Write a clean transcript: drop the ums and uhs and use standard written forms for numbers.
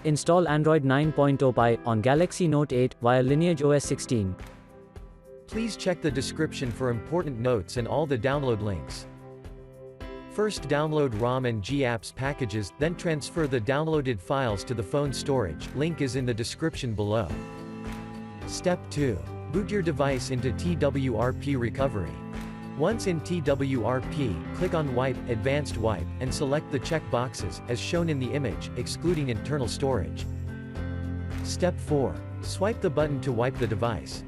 Install Android 9.0 Pie on Galaxy Note 8 via LineageOS 16. Please check the description for important notes and all the download links. First download ROM and GApps packages, then transfer the downloaded files to the phone storage, link is in the description below. Step 2. Boot your device into TWRP recovery. Once in TWRP, click on Wipe, Advanced Wipe, and select the check boxes, as shown in the image, excluding internal storage. Step 4. Swipe the button to wipe the device.